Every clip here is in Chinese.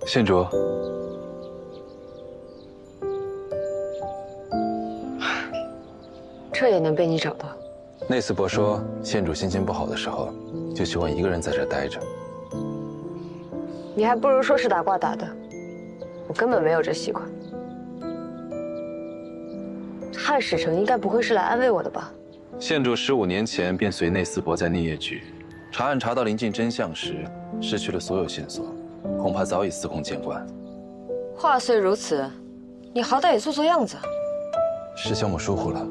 县主，这也能被你找到？内司伯说，县主心情不好的时候，就喜欢一个人在这待着。你还不如说是打卦打的，我根本没有这习惯。汉使臣应该不会是来安慰我的吧？县主15年前便随内司伯在聂业局查案，查到临近真相时，失去了所有线索，恐怕早已司空见惯。话虽如此，你好歹也做做样子。是小母疏忽了。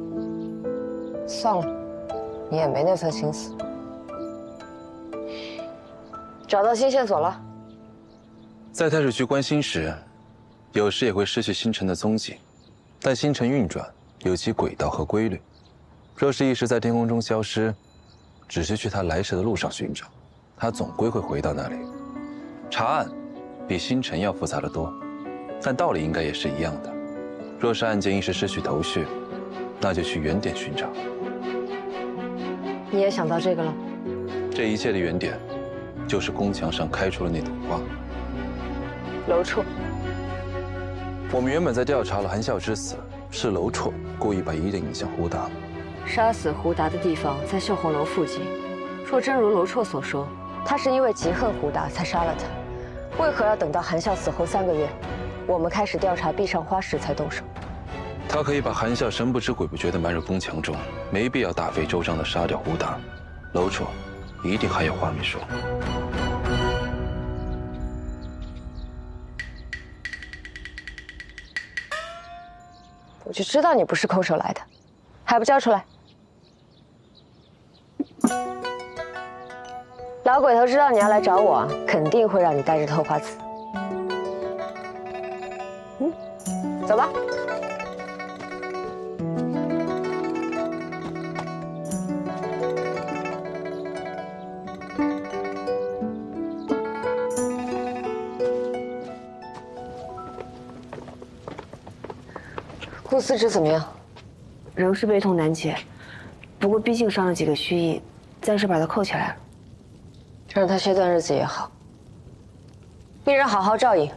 算了，你也没那份心思。找到新线索了？在太水区观星时，有时也会失去星辰的踪迹，但星辰运转有其轨道和规律。若是一时在天空中消失，只需去它来时的路上寻找，它总归会回到那里。查案比星辰要复杂得多，但道理应该也是一样的。若是案件一时失去头绪，那就去原点寻找。你也想到这个了？这一切的原点，就是宫墙上开出了那朵花。楼绰。我们原本在调查了韩啸之死，是楼绰故意把疑点引向胡达。杀死胡达的地方在绣红楼附近。若真如楼绰所说，他是因为嫉恨胡达才杀了他，为何要等到韩啸死后3个月，我们开始调查壁上花时才动手？他可以把韩啸神不知鬼不觉地埋入宫墙中，没必要大费周章地杀掉胡达。楼绰一定还有话没说。我就知道你不是空手来的，还不交出来！老鬼头知道你要来找我，肯定会让你带着透花瓷。走吧。顾思之怎么样？仍是悲痛难解，不过毕竟伤了几个须臾，暂时把他扣起来了。让他歇段日子也好。一人好好照应，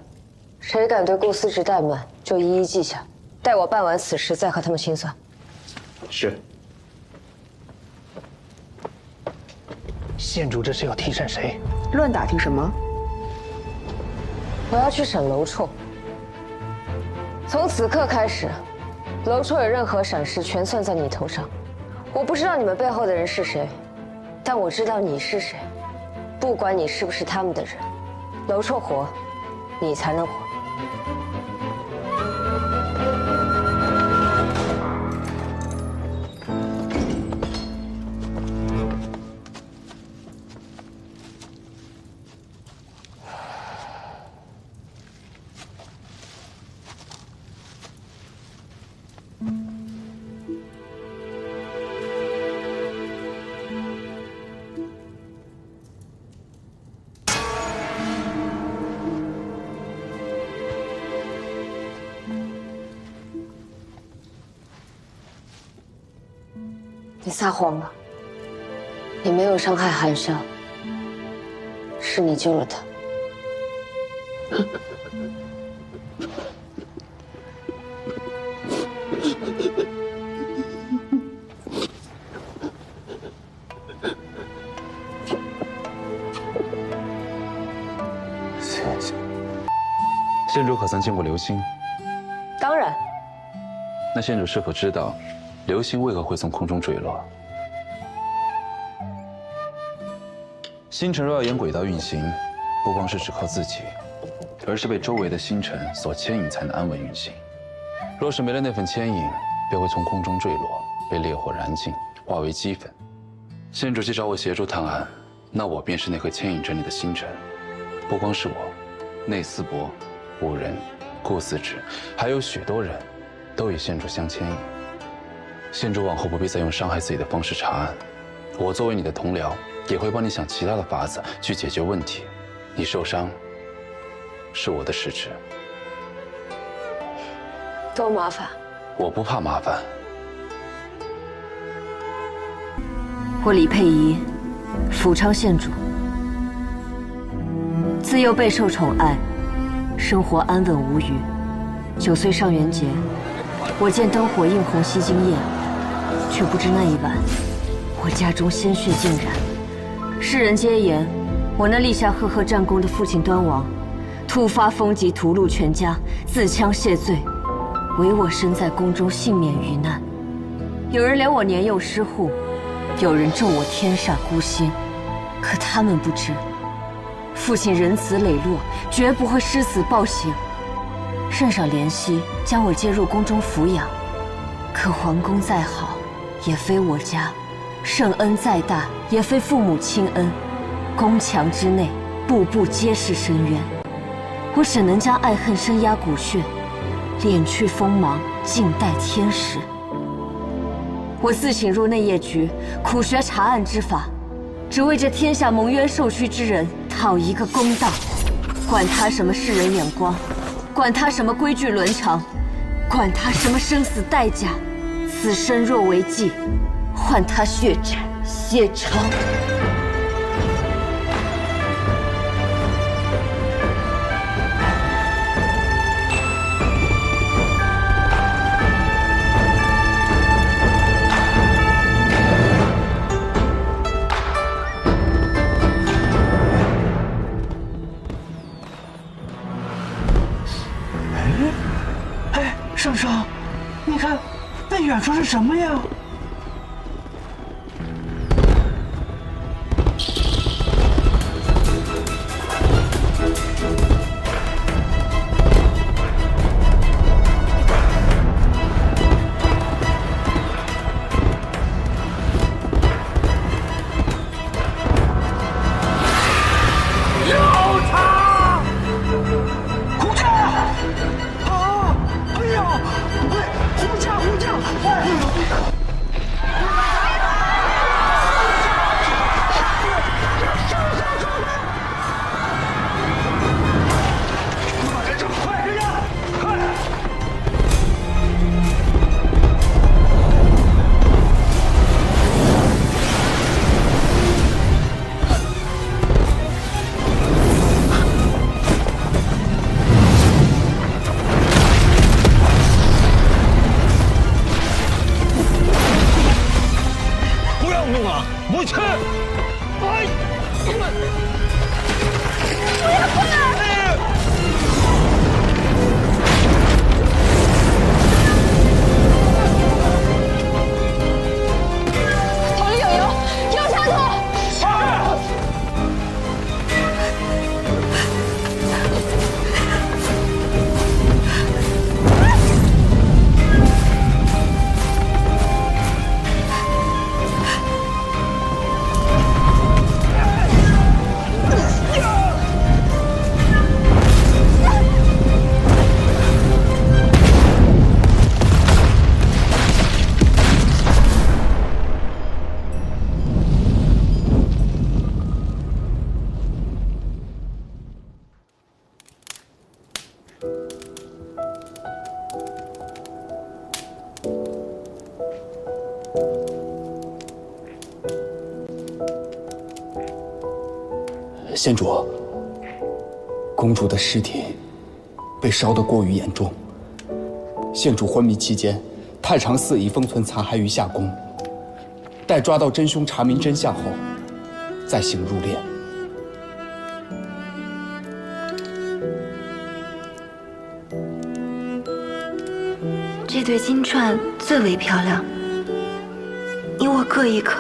谁敢对顾思之怠慢，就一一记下，待我办完此事再和他们清算。是。县主这是要提审谁？乱打听什么？我要去审楼绰。从此刻开始，楼绰有任何闪失，全算在你头上。我不知道你们背后的人是谁，但我知道你是谁。不管你是不是他们的人，楼绰活，你才能活。你撒谎了，你没有伤害韩啸，是你救了他。谢谢。县主可曾见过流星？当然。那县主是否知道，流星为何会从空中坠落？星辰若要沿轨道运行，不光是只靠自己，而是被周围的星辰所牵引才能安稳运行。若是没了那份牵引，便会从空中坠落，被烈火燃尽，化为齑粉。县主既找我协助探案，那我便是那颗牵引着你的星辰。不光是我，内司伯、五人、顾思之，还有许多人，都与县主相牵引。县主往后不必再用伤害自己的方式查案，我作为你的同僚，也会帮你想其他的法子去解决问题。你受伤，是我的失职。多麻烦？我不怕麻烦。我李佩仪，福昌县主，自幼备受宠爱，生活安稳无虞。9岁上元节，我见灯火映红西京夜，却不知那一晚，我家中鲜血浸染。世人皆言，我那立下赫赫战功的父亲端王，突发风疾屠戮全家，自枪谢罪，唯我身在宫中幸免于难。有人怜我年幼失护，有人咒我天煞孤星，可他们不知，父亲仁慈磊落，绝不会失死暴行。圣上怜惜，将我接入宫中抚养。可皇宫再好，也非我家；圣恩再大，也非父母亲恩。宫墙之内，步步皆是深渊。我只能将爱恨深压骨血，敛去锋芒，静待天时。我自请入内业局，苦学查案之法，只为这天下蒙冤受屈之人讨一个公道。管他什么世人眼光，管他什么规矩伦常，管他什么生死代价，此生若为祭，换他血债血偿。圣上，你看，那远处是什么呀？县主，公主的尸体被烧得过于严重。县主昏迷期间，太常寺已封存残骸于夏宫，待抓到真凶，查明真相后，再行入殓。这对金钏最为漂亮，你我各一颗。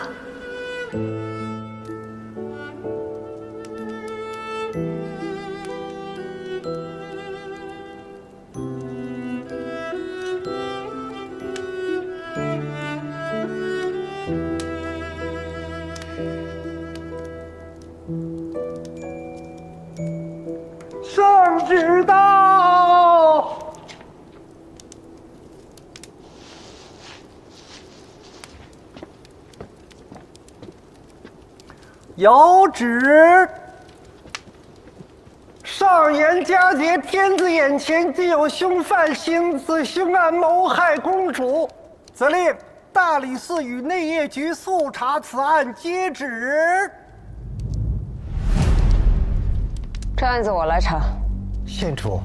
圣旨到！有旨，上言佳节，天子眼前既有凶犯行此凶案谋害公主，责令大理寺与内业局速查此案，接旨。这案子我来查。县主，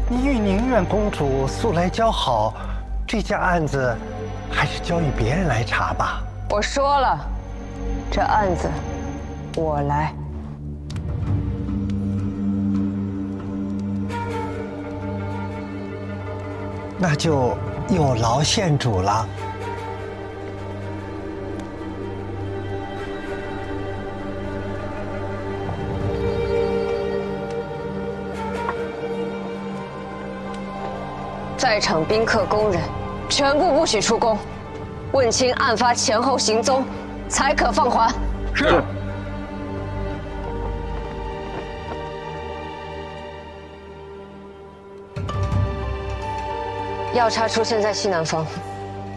你与宁远公主素来交好，这件案子还是交予别人来查吧。我说了，这案子我来。那就有劳县主了。在场宾客、工人，全部不许出宫，问清案发前后行踪，才可放还。是。药叉出现在西南方，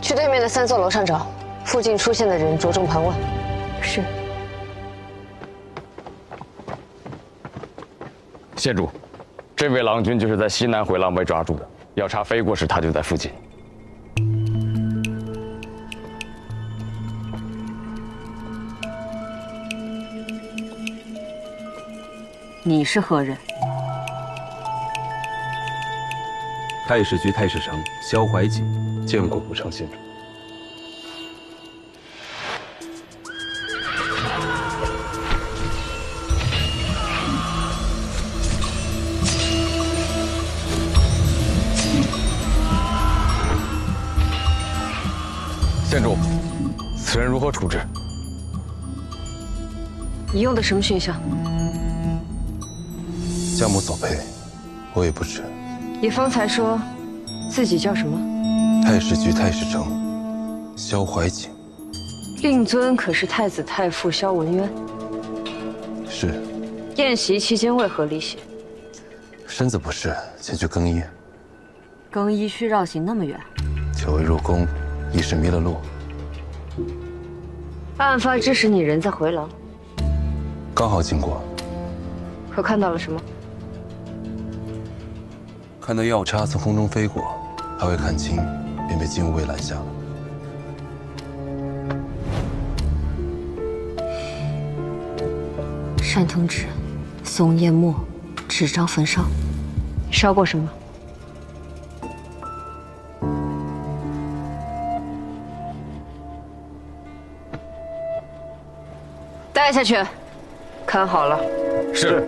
去对面的3座楼上找，附近出现的人着重盘问。是。县主，这位郎君就是在西南回廊被抓住的，药叉飞过时，他就在附近。你是何人？太史局太史丞萧怀瑾见过不常县主。县主，此人如何处置？你用的什么熏香？家母所配，我也不知。你方才说自己叫什么？太史局太史丞萧怀瑾。令尊可是太子太傅萧文渊？是。宴席期间为何离席？身子不适，前去更衣。更衣需绕行那么远？久未入宫，一时迷了路。案发之时，你人在回廊，刚好经过。可看到了什么？看到药叉从空中飞过，还未看清，便被金吾卫拦下了。山藤纸、松叶墨、纸张焚烧，烧过什么？带下去，看好了。是。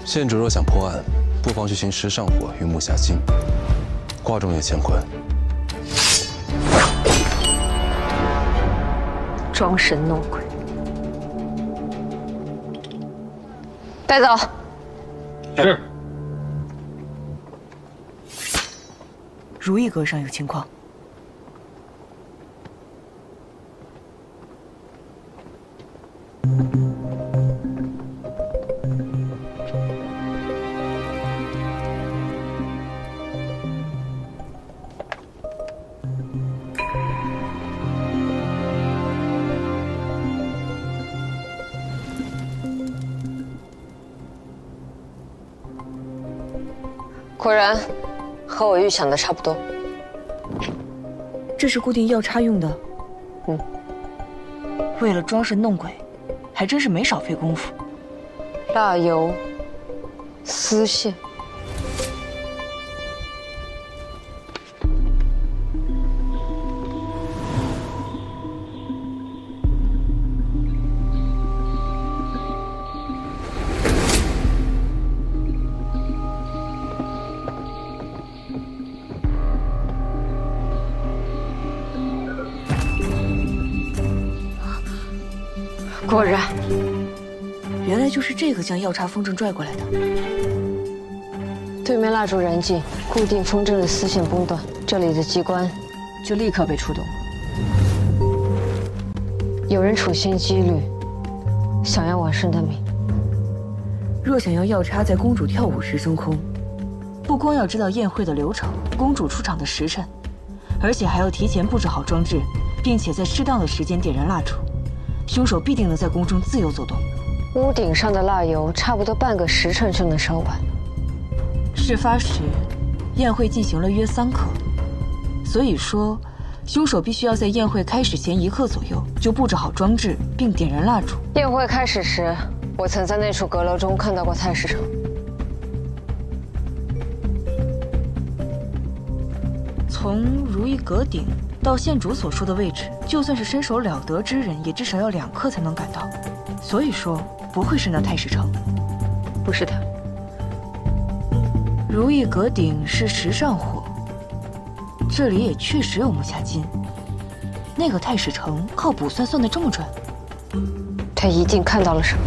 县主若想破案，不妨去寻石上火与木下金，挂中有乾坤。装神弄鬼，带走。是。如意阁上有情况。果然，和我预想的差不多。这是固定药叉用的。为了装神弄鬼，还真是没少费功夫。蜡油、丝线。果然，原来就是这个将药叉风筝拽过来的。对面蜡烛燃尽，固定风筝的丝线崩断，这里的机关就立刻被触动。有人处心积虑，想要王顺的命。若想要药叉在公主跳舞时升空，不光要知道宴会的流程、公主出场的时辰，而且还要提前布置好装置，并且在适当的时间点燃蜡烛。凶手必定能在宫中自由走动。屋顶上的蜡油差不多半个时辰就能烧完。事发时，宴会进行了约3刻，所以说，凶手必须要在宴会开始前1刻左右就布置好装置，并点燃蜡烛。宴会开始时，我曾在那处阁楼中看到过太师城。从如意阁顶到县主所说的位置，就算是身手了得之人，也至少要2刻才能赶到。所以说，不会是那太史城。不是他。如意阁顶是10上火，这里也确实有木下金。那个太史城靠卜算算得这么准，他一定看到了什么。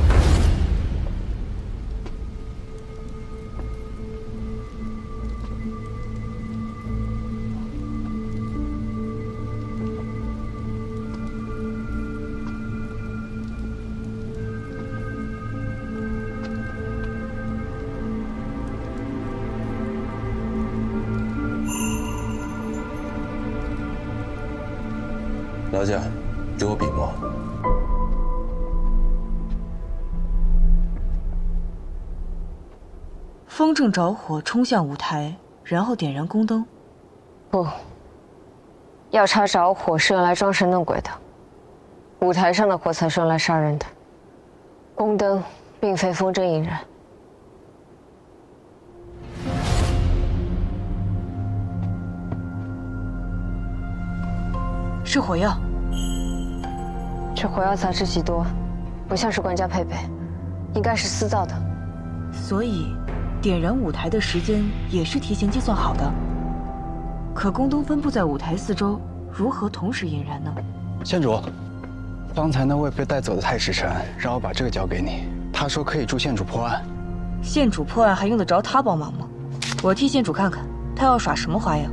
劳驾，给我笔墨。风正着火冲向舞台，然后点燃宫灯。不，药叉着火是用来装神弄鬼的，舞台上的火才是用来杀人的。宫灯并非风筝引燃。是火药。这火药杂质极多，不像是官家配备，应该是私造的。所以，点燃舞台的时间也是提前计算好的。可宫灯分布在舞台四周，如何同时引燃呢？县主，刚才那位被带走的太史臣让我把这个交给你，他说可以助县主破案。县主破案还用得着他帮忙吗？我替县主看看，他要耍什么花样。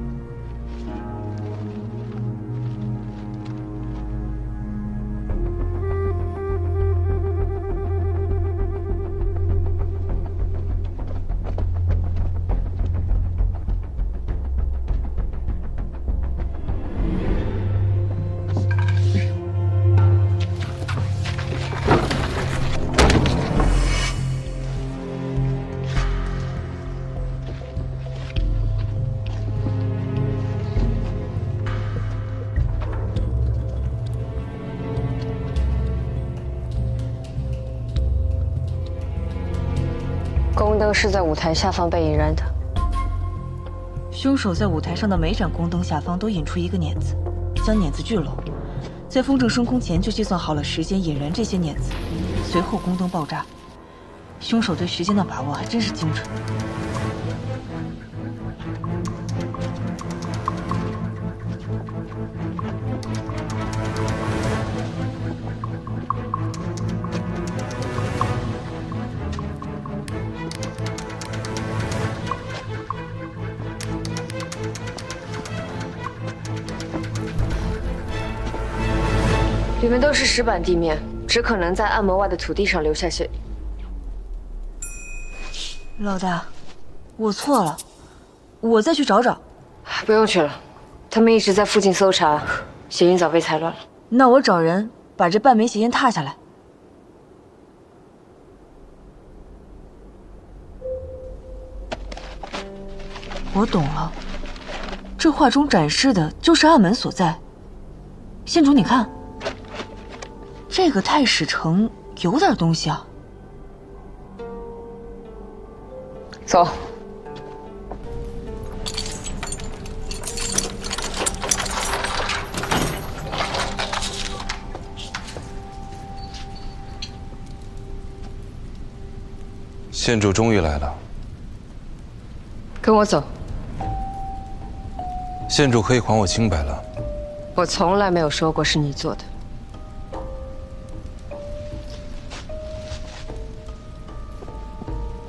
宫灯是在舞台下方被引燃的。凶手在舞台上的每盏宫灯下方都引出一个碾子，将碾子聚拢，在风筝升空前就计算好了时间引燃这些碾子，随后宫灯爆炸。凶手对时间的把握还真是精准。里面都是石板地面，只可能在暗门外的土地上留下些。老大，我错了，我再去找找。不用去了，他们一直在附近搜查，血印早被踩乱了。那我找人把这半枚血印踏下来。我懂了，这画中展示的就是暗门所在。县主，你看。这个太史城有点东西啊！走。县主终于来了。跟我走。县主可以还我清白了。我从来没有说过是你做的。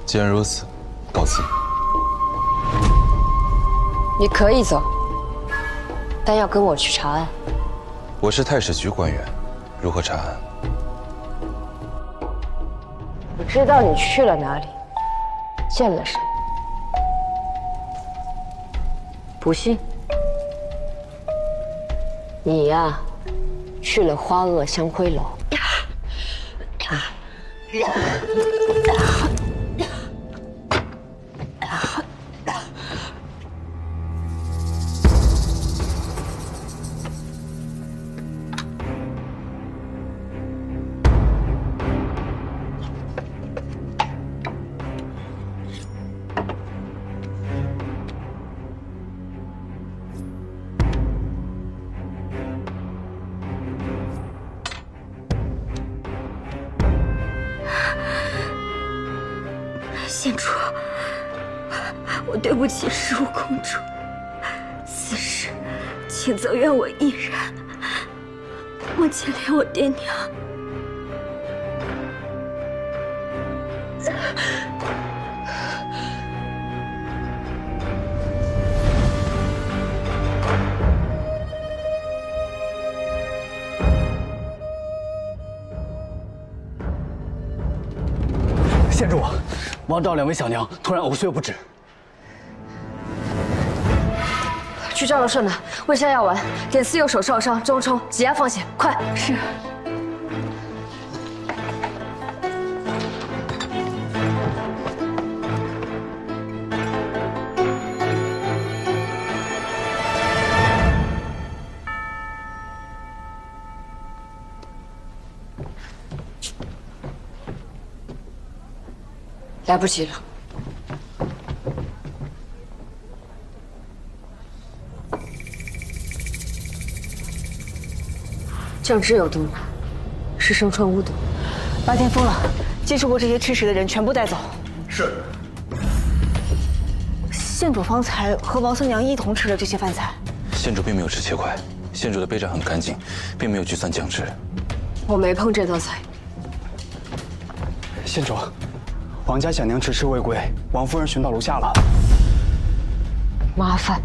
既然如此，告辞。你可以走，但要跟我去查案。我是太史局官员，如何查案？我知道你去了哪里，见了谁。不信？你呀，去了花萼香灰楼。县主，我对不起十五公主，此事请责怨我一人，莫牵连我爹娘。县主，王赵两位小娘突然呕血不止。去赵柔顺那，喂下药丸，点刺右手烧伤，中冲，挤压放血，快！是。来不及了。酱汁有毒，是生川巫毒。八天封了，接触过这些吃食的人全部带走。是。县主方才和王三娘一同吃了这些饭菜。县主并没有吃切块，县主的杯盏很干净，并没有聚散酱汁。我没碰这道菜。县主。王家小娘迟迟未归，王夫人寻到楼下了。麻烦。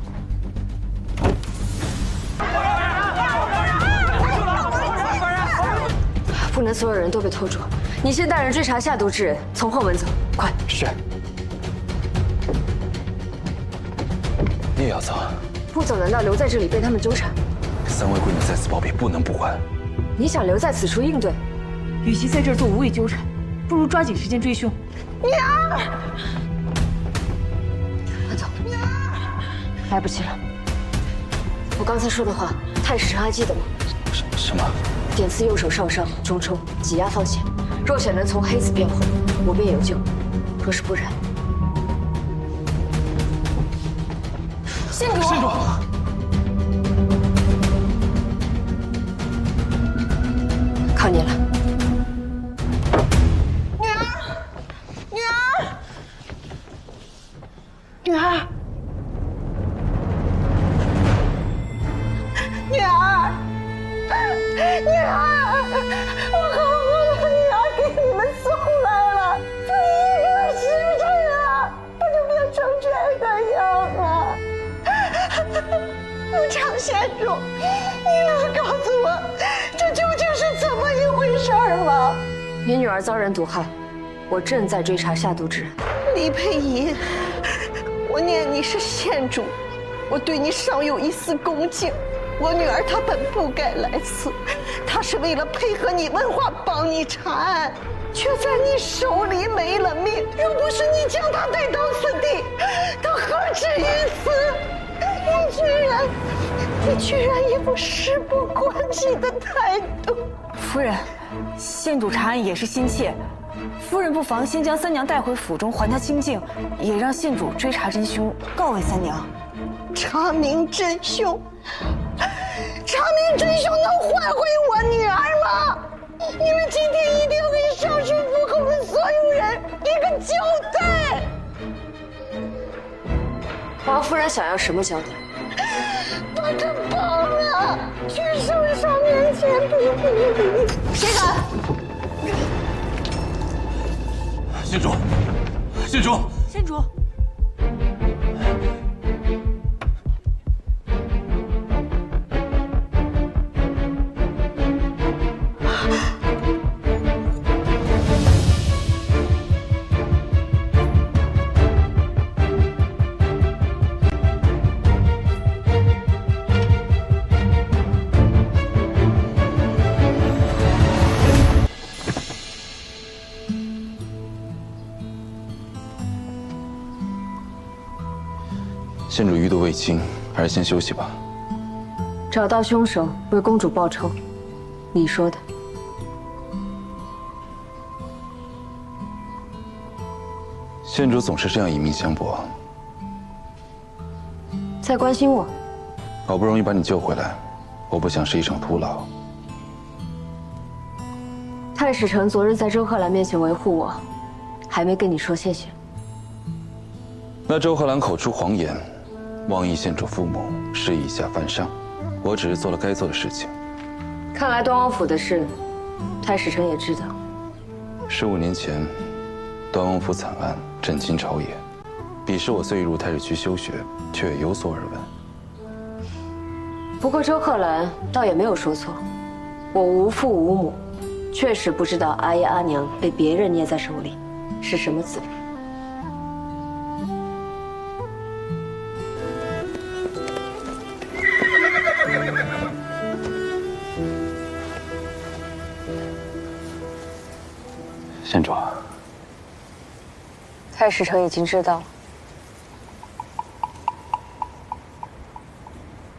不能所有人都被拖住，你先带人追查下毒之人，从后门走，快！是。你也要走？不走难道留在这里被他们纠缠？三位闺女在此暴毙，不能不管。你想留在此处应对？与其在这儿做无谓纠缠，不如抓紧时间追凶。女儿，快走！女儿，来不及了。我刚才说的话，太史还记得吗？什么？点刺右手烧伤，中冲，挤压放血。若显能从黑子变红，我便有救；若是不然，县主，县主，靠你了。女儿，女儿，女儿，我好好的女儿给你们送来了，才1个时辰啊，我就变成这个样了。无常县主，你能告诉我，这究竟是怎么一回事吗？你女儿遭人毒害，我正在追查下毒之人。李佩仪。我念你是县主，我对你尚有一丝恭敬。我女儿她本不该来此，她是为了配合你问话帮你查案，却在你手里没了命。若不是你将她带到此地，她何至于此？你居然一副事不关己的态度。夫人，县主查案也是心切。夫人不妨先将三娘带回府中，还她清静，也让县主追查真凶，告慰三娘。查明真凶，查明真凶能换回我女儿吗？你们今天一定给上述府口的所有人一个交代。王夫人想要什么交代？把他绑了，去圣上面前比。谁敢？县主，县主，县主。县主余毒未清，还是先休息吧。找到凶手，为公主报仇，你说的。县主总是这样以命相搏，在关心我。好不容易把你救回来，我不想是一场徒劳。太史丞昨日在周贺兰面前维护我，还没跟你说谢谢。那周贺兰口出狂言，妄议县主父母是以下犯上，我只是做了该做的事情。看来端王府的事，太史丞也知道。15年前，端王府惨案震惊朝野，彼时我虽入太史局修学，却也有所耳闻。不过周贺兰倒也没有说错，我无父无母，确实不知道阿爷阿娘被别人捏在手里是什么滋味。县主，太史丞已经知道了。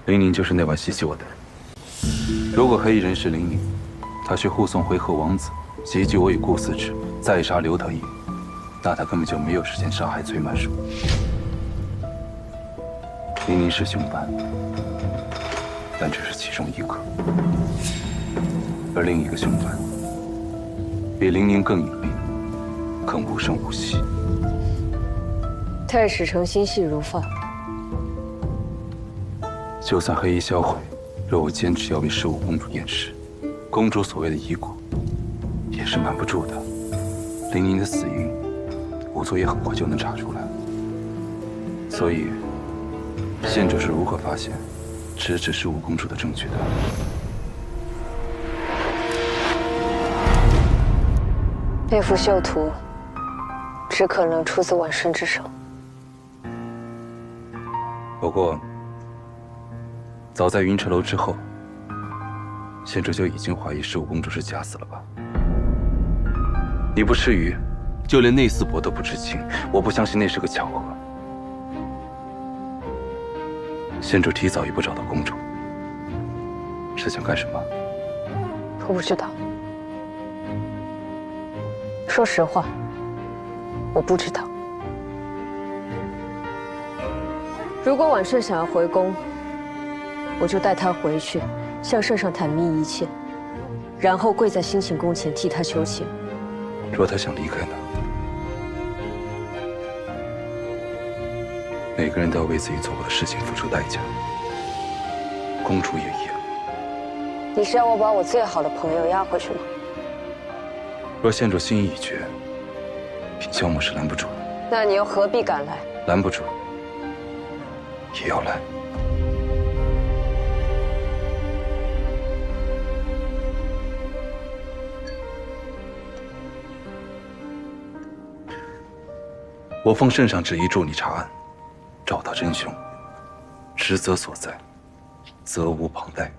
凌宁就是那晚袭击我的人。如果黑衣人是凌宁，他去护送回纥王子，袭击我以顾嗣之，再杀刘特义，那他根本就没有时间杀害崔满叔。凌宁是凶犯，但只是其中一个，而另一个凶犯比凌宁更隐秘，更无声无息。太史丞心细如发。就算黑衣销毁，若我坚持要为15公主验尸，公主所谓的遗骨也是瞒不住的。凌宁的死因，仵作也很快就能查出来。所以，县主是如何发现直指15公主的证据的？那幅绣图，只可能出自婉顺之手。不过，早在云车楼之后，县主就已经怀疑15公主是假死了吧？你不吃鱼，就连内司伯都不知情，我不相信那是个巧合。县主提早一步找到公主，是想干什么？我不知道。说实话，我不知道。如果婉顺想要回宫，我就带她回去，向圣上坦密一切，然后跪在兴庆宫前替她求情。若她想离开呢？每个人都要为自己做过的事情付出代价，公主也一样。你是要我把我最好的朋友押回去吗？若县主心意已决，平萧母是拦不住的。那你又何必赶来？拦不住，也要来。我奉圣上旨意助你查案，找到真凶，职责所在，责无旁贷。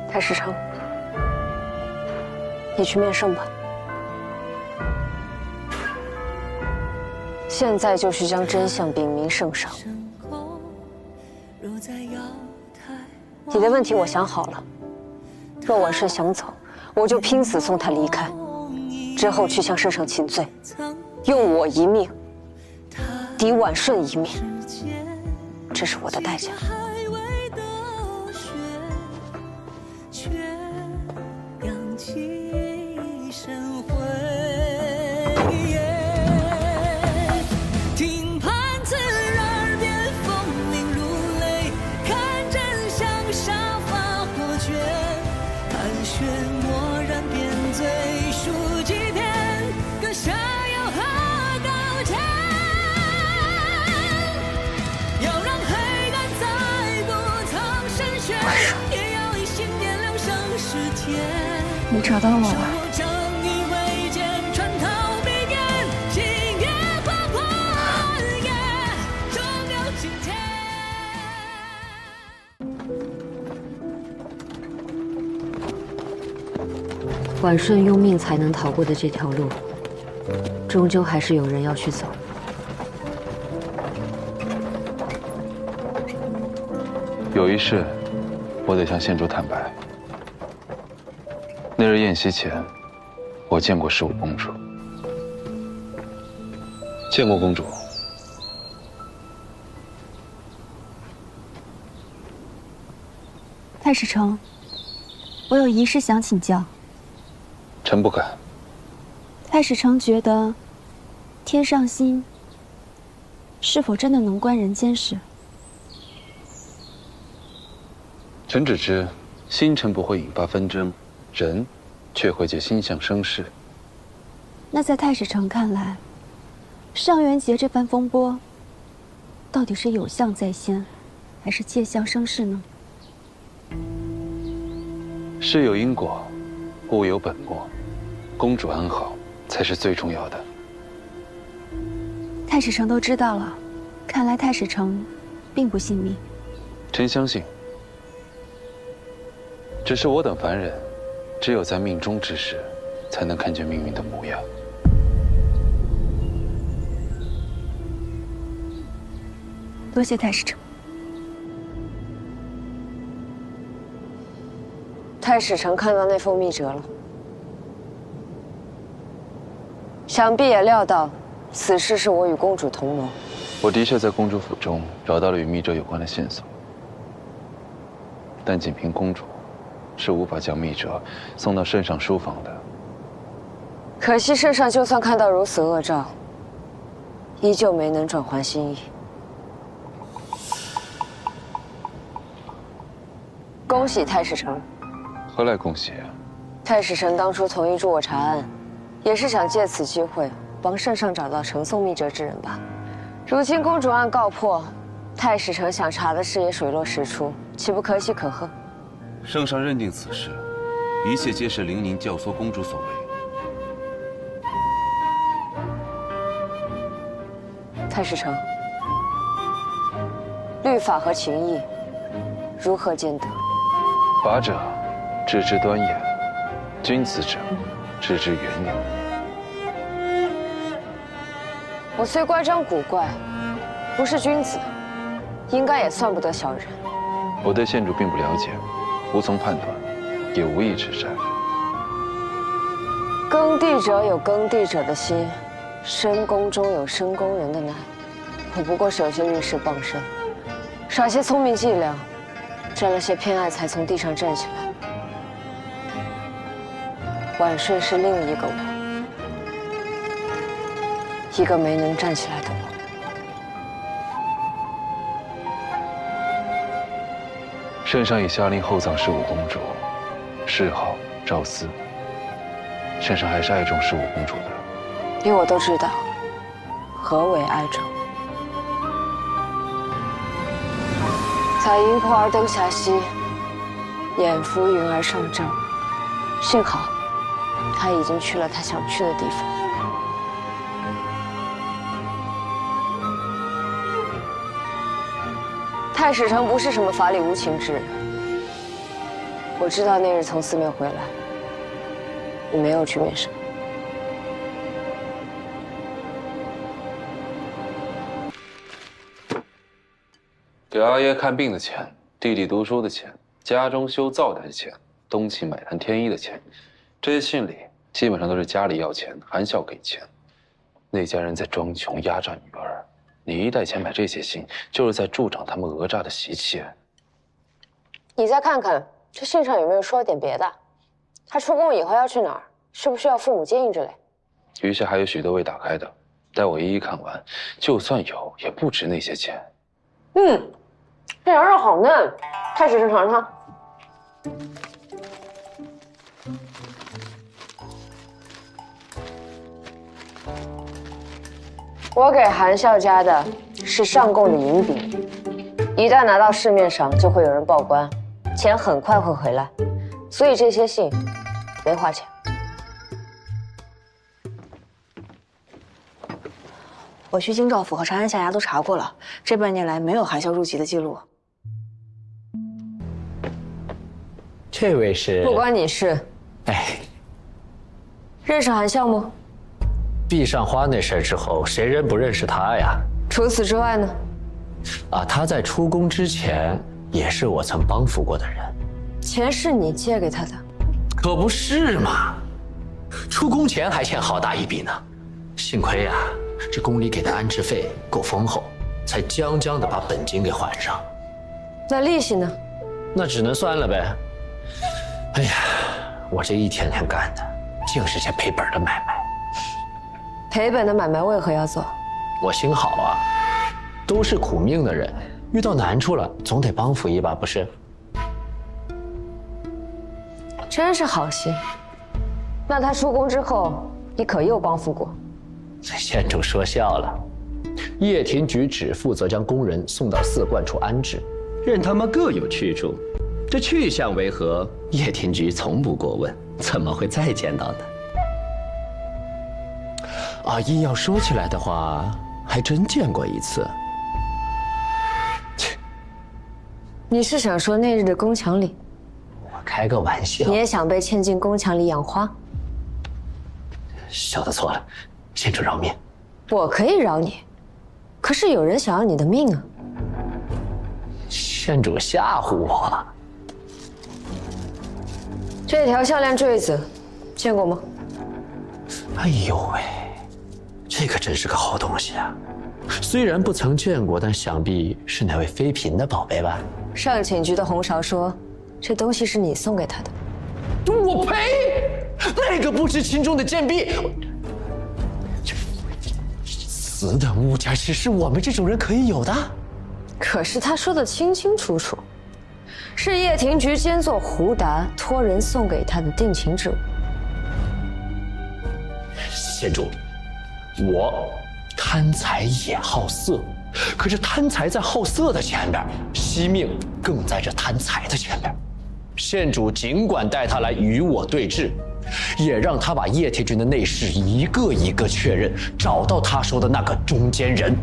太史丞，你去面圣吧。现在就去将真相禀明圣上。你的问题我想好了，若婉顺想走，我就拼死送她离开，之后去向圣上请罪，用我一命抵婉顺一命，这是我的代价。你找到我了。婉顺用命才能逃过的这条路，终究还是有人要去走。有一事，我得向县主坦白。那日宴席前，我见过15公主，见过公主。太史丞，我有一事想请教。臣不敢。太史丞觉得，天上星是否真的能观人间事？臣只知星辰不会引发纷争，人却会借星象生事。那在太史丞看来，上元节这番风波，到底是有象在先，还是借象生事呢？事有因果，物有本末，公主安好才是最重要的。太史丞都知道了，看来太史丞并不信命。臣相信，只是我等凡人，只有在命中之时，才能看见命运的模样。多谢太史丞。太史丞看到那封密折了，想必也料到此事是我与公主同谋。我的确在公主府中找到了与密折有关的线索，但仅凭公主是无法将密折送到圣上书房的。可惜圣上就算看到如此恶兆，依旧没能转还心意。恭喜太史丞！何来恭喜？太史丞当初同意助我查案，也是想借此机会帮圣上找到呈送密折之人吧。如今公主案告破，太史丞想查的事也水落石出，岂不可喜可贺？圣上认定此事，一切皆是凌宁教唆公主所为。太史丞，律法和情义如何兼得？法者，知之端严；君子者，知之远远。我虽乖张古怪，不是君子，应该也算不得小人。我对县主并不了解，无从判断，也无意指摘。耕地者有耕地者的心，深宫中有深宫人的难。我不过是有些遇事傍身，耍些聪明伎俩，占了些偏爱，才从地上站起来。晚睡是另一个我，一个没能站起来的我。圣上已下令厚葬十五公主，谥号赵思。圣上还是爱重十五公主的。你我都知道，何为爱重？采银魄而登霞溪，掩浮云而上正。幸好，他已经去了他想去的地方。太史丞不是什么法理无情之人。我知道那日从寺庙回来，你没有去面圣。给阿爷看病的钱，弟弟读书的钱，家中修灶台的钱，东起买炭添衣的钱，这些信里基本上都是家里要钱，含笑给钱。那家人在装穷压榨女儿，你一袋钱买这些信，就是在助长他们讹诈的习气。你再看看这信上有没有说点别的？他出宫以后要去哪儿？需不需要父母接应之类？余下还有许多未打开的，待我一一看完，就算有，也不值那些钱。这羊肉好嫩，太史丞尝尝。我给韩笑家的是上贡的银饼，一旦拿到市面上，就会有人报关，钱很快会回来，所以这些信没花钱。我去京兆府和长安县衙都查过了，这半年来没有韩笑入籍的记录。这位是？不关你事。哎，认识韩笑吗？壁上花那事儿之后，谁人不认识他呀？除此之外呢？他在出宫之前也是我曾帮扶过的人。钱是你借给他的？可不是嘛！出宫前还欠好大一笔呢，幸亏呀，这宫里给的安置费够丰厚，才将将的把本金给还上。那利息呢？那只能算了呗。哎呀，我这一天天干的，净是些赔本的买卖。赔本的买卖为何要做？我心好啊，都是苦命的人，遇到难处了，总得帮扶一把，不是？真是好心。那他出宫之后，你可又帮扶过？县主说笑了，掖庭局只负责将宫人送到寺观处安置，任他们各有去处。这去向为何，掖庭局从不过问，怎么会再见到呢？啊，硬要说起来的话，还真见过一次。切，你是想说那日的宫墙里？我开个玩笑。你也想被嵌进宫墙里养花？小的错了，县主饶命。我可以饶你，可是有人想要你的命啊！县主吓唬我。这条项链坠子，见过吗？哎呦喂，这可真是个好东西啊！虽然不曾见过，但想必是哪位妃嫔的宝贝吧？上寝局的红芍说，这东西是你送给她的。我呸！那个不知轻重的贱婢，此等物件岂是我们这种人可以有的？可是他说的清清楚楚，是掖庭局监座胡达托人送给他的定情之物。县主，我贪财也好色，可是贪财在好色的前边，惜命更在这贪财的前边。县主尽管带他来与我对峙，也让他把掖庭局的内侍一个一个确认，找到他说的那个中间人。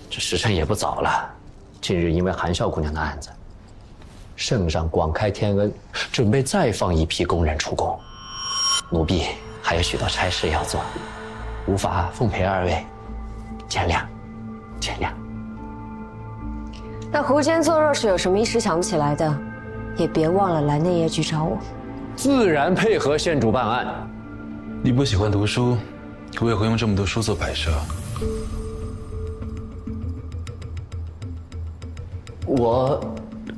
这时辰也不早了，近日因为韩少姑娘的案子，圣上广开天恩，准备再放一批宫人出宫，奴婢还有许多差事要做，无法奉陪二位，见谅，见谅。那胡监座若是有什么一时想不起来的，也别忘了来内业局找我。自然配合县主办案。你不喜欢读书，为何用这么多书做摆设？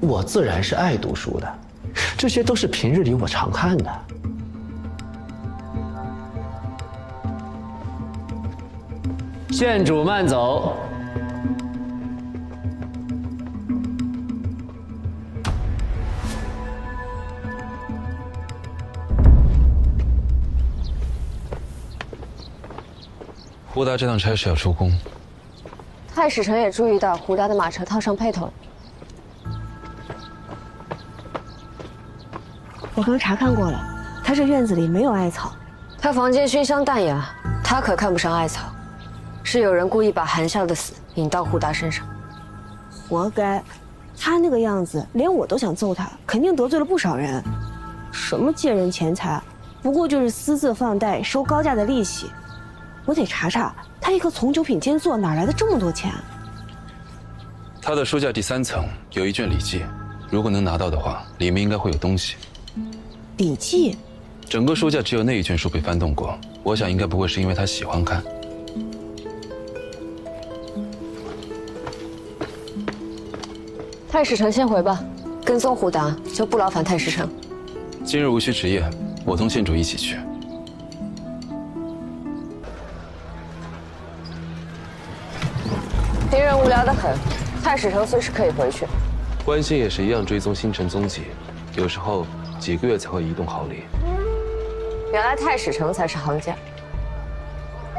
我自然是爱读书的，这些都是平日里我常看的。县主慢走。胡达这趟差事要出宫，太史丞也注意到胡达的马车套上辔头了。我刚查看过了，他这院子里没有艾草。他房间熏香淡雅，他可看不上艾草，是有人故意把韩笑的死引到胡达身上。活该，他那个样子，连我都想揍他，肯定得罪了不少人。什么借人钱财，不过就是私自放贷、收高价的利息。我得查查，他一个从九品监座哪来的这么多钱？他的书架第3层有一卷礼记，如果能拿到的话，里面应该会有东西。礼记？整个书架只有那一卷书被翻动过，我想应该不会是因为他喜欢看。太史丞先回吧，跟踪胡达就不劳烦太史丞。今日无需值夜，我同县主一起去。平人无聊得很，太史丞随时可以回去。关心也是一样追踪星辰踪迹，有时候几个月才会移动毫厘。原来太史丞才是行家。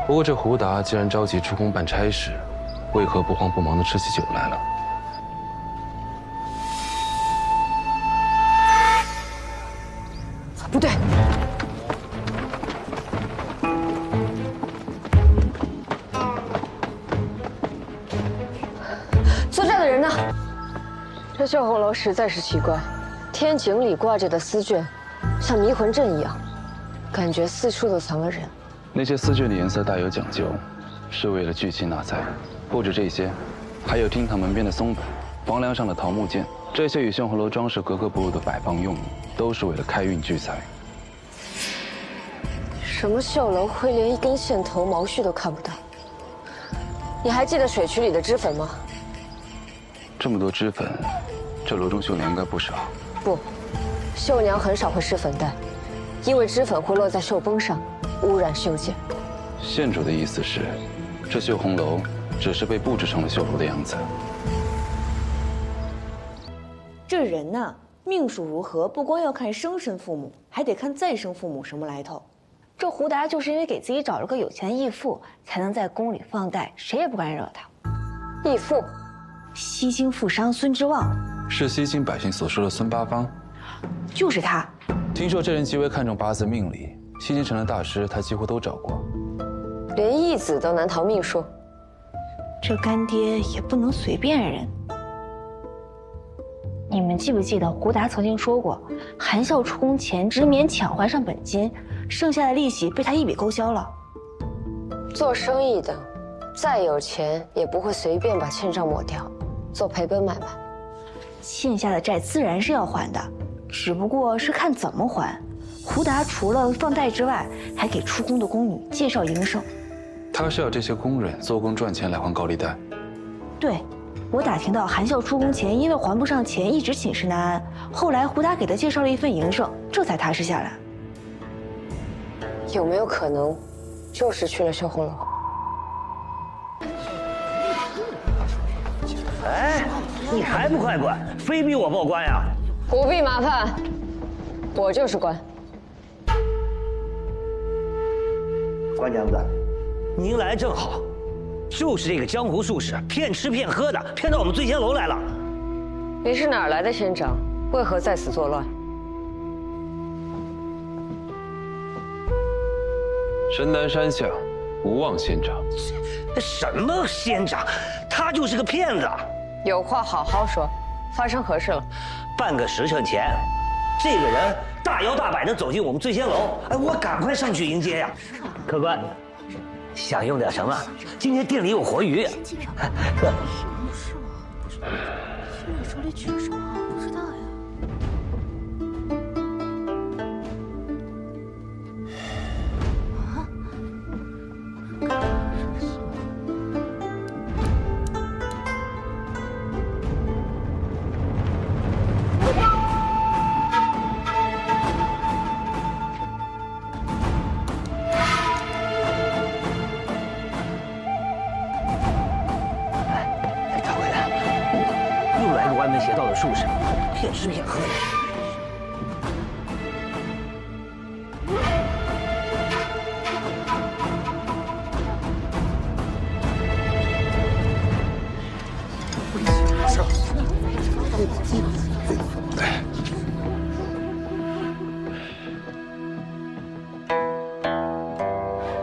不过这胡达既然着急出宫办差事，为何不慌不忙地吃起酒来了？不对，坐这的人呢？这绣红楼实在是奇怪，天井里挂着的丝绢，像迷魂阵一样，感觉四处都藏了人。那些丝绢的颜色大有讲究，是为了聚气纳财。不止这些，还有厅堂门边的松柏，房梁上的桃木剑，这些与绣红楼装饰格格不入的摆放用物，都是为了开运聚财。什么绣楼会连一根线头毛絮都看不到？你还记得水渠里的脂粉吗？这么多脂粉，这楼中绣娘应该不少。不，绣娘很少会施粉黛，因为脂粉会落在绣绷上，污染绣件。县主的意思是，这绣红楼只是被布置成了绣楼的样子。这人呐，命数如何，不光要看生身父母，还得看再生父母什么来头。这胡达就是因为给自己找了个有钱的义父，才能在宫里放贷，谁也不敢惹他。义父，西京富商孙之望，是西京百姓所说的孙八方，就是他。听说这人极为看重八字命理，西京城的大师他几乎都找过，连义子都难逃命数。这干爹也不能随便认。你们记不记得胡达曾经说过，韩孝出宫前只勉强还上本金，剩下的利息被他一笔勾销了。做生意的，再有钱也不会随便把欠账抹掉，做赔本买卖。欠下的债自然是要还的，只不过是看怎么还。胡达除了放贷之外，还给出宫的宫女介绍营生。他是要这些工人做工赚钱来还高利贷。对。我打听到韩孝出宫前因为还不上钱一直寝食难安，后来胡达给他介绍了一份营生，这才踏实下来。有没有可能就是去了绣红楼？哎，你还不快滚，非逼我报官呀？不必麻烦，我就是官。官娘子，您来正好。就是这个江湖术士骗吃骗喝的，骗到我们醉仙楼来了。你是哪儿来的仙长？为何在此作乱？神南山下，无望仙长。什么仙长？他就是个骗子。有话好好说，发生何事了？半个时辰前，这个人大摇大摆地走进我们醉仙楼，哎，我赶快上去迎接呀。客官。想用点什么？今天店里有活鱼。哥，是吗？不是，你手里举什么？不知道呀。歪门邪道的术士，骗吃骗喝的。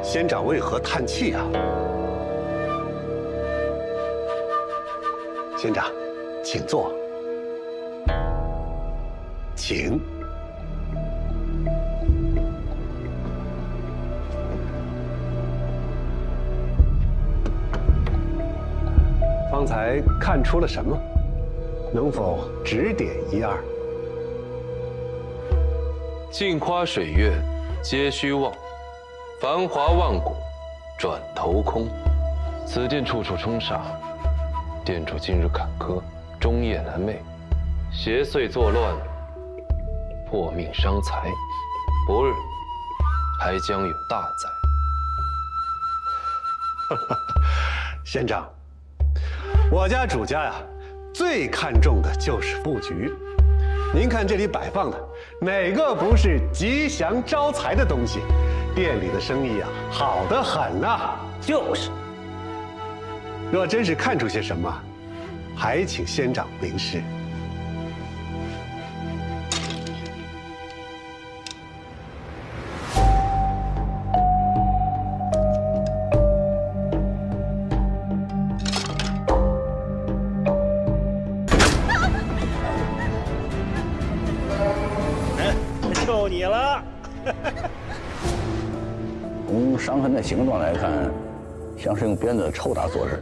仙长为何叹气啊？仙长。请坐，请。方才看出了什么？能否指点一二？镜花水月皆虚妄，繁华万古转头空。此店处处冲煞，店主今日坎坷。终夜难寐，邪祟作乱，破命伤财，不日还将有大灾。仙长，我家主家呀，最看重的就是布局。您看这里摆放的，哪个不是吉祥招财的东西？店里的生意呀，好得很呐。就是。若真是看出些什么，还请仙长明示。就你了。从伤痕的形状来看，像是用鞭子抽打昨日。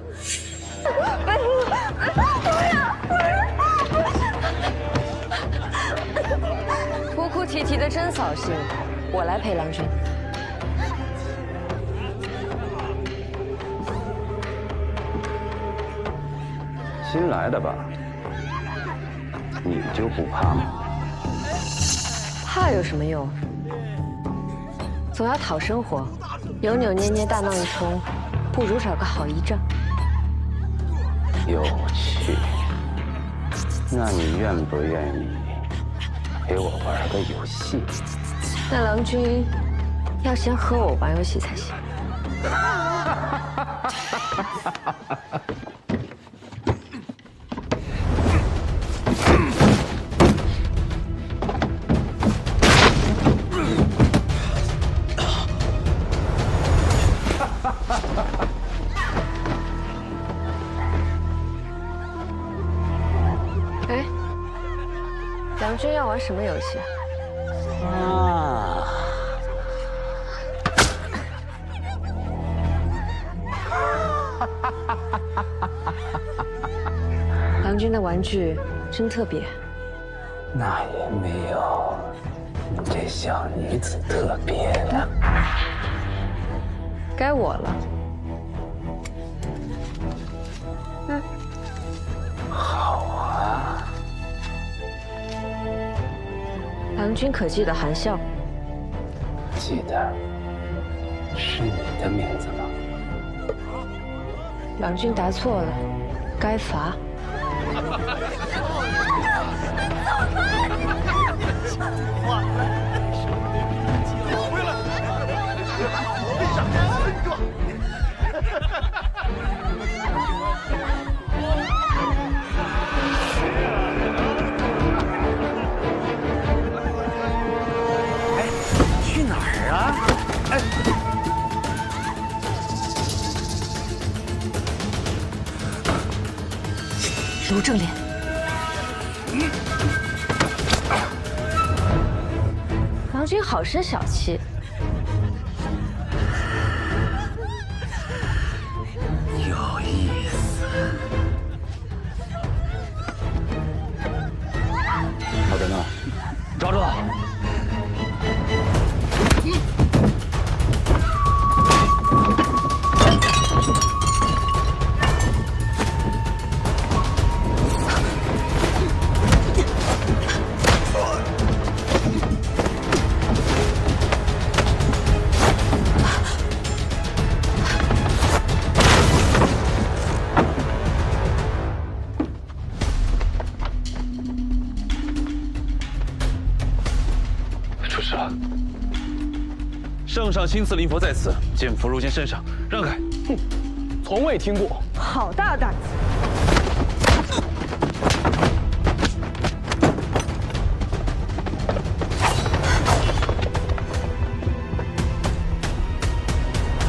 哭哭啼啼的真扫兴，我来陪郎君。新来的吧？你就不怕吗？怕有什么用？总要讨生活，扭扭捏捏大闹一通，不如找个好依仗。有趣。那你愿不愿意陪我玩个游戏？那郎君要先和我玩游戏才行。哎，郎君要玩什么游戏啊？郎君的玩具真特别。那也没有你这小女子特别的。该我了。嗯，好啊。郎君可记得含笑？记得。是你的名字吗？郎君答错了，该罚。去哪儿啊？哎，卢正脸。郎君好生小气。有意思。好的呢，抓住他！出事了！圣上亲赐灵佛在此，剑符入见圣上，让开！哼，从未听过。好大胆子！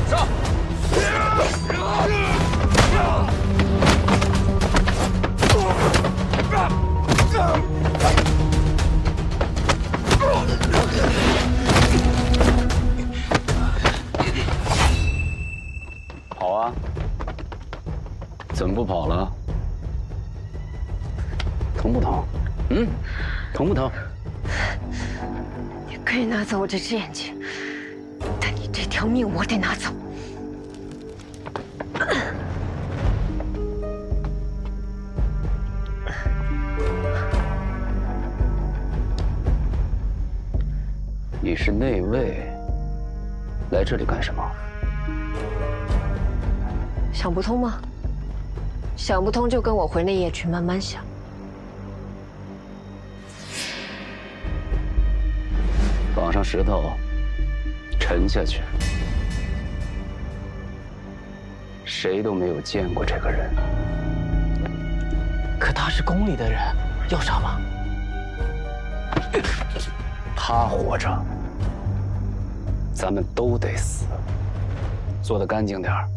上！跑啊！怎么不跑了？疼不疼？嗯，疼不疼？你可以拿走我这只眼睛，但你这条命我得拿走。你是内卫，来这里干什么？想不通吗？想不通就跟我回内业去慢慢想。绑上石头，沉下去。谁都没有见过这个人。可他是宫里的人，要杀吗？他活着，咱们都得死。做得干净点儿。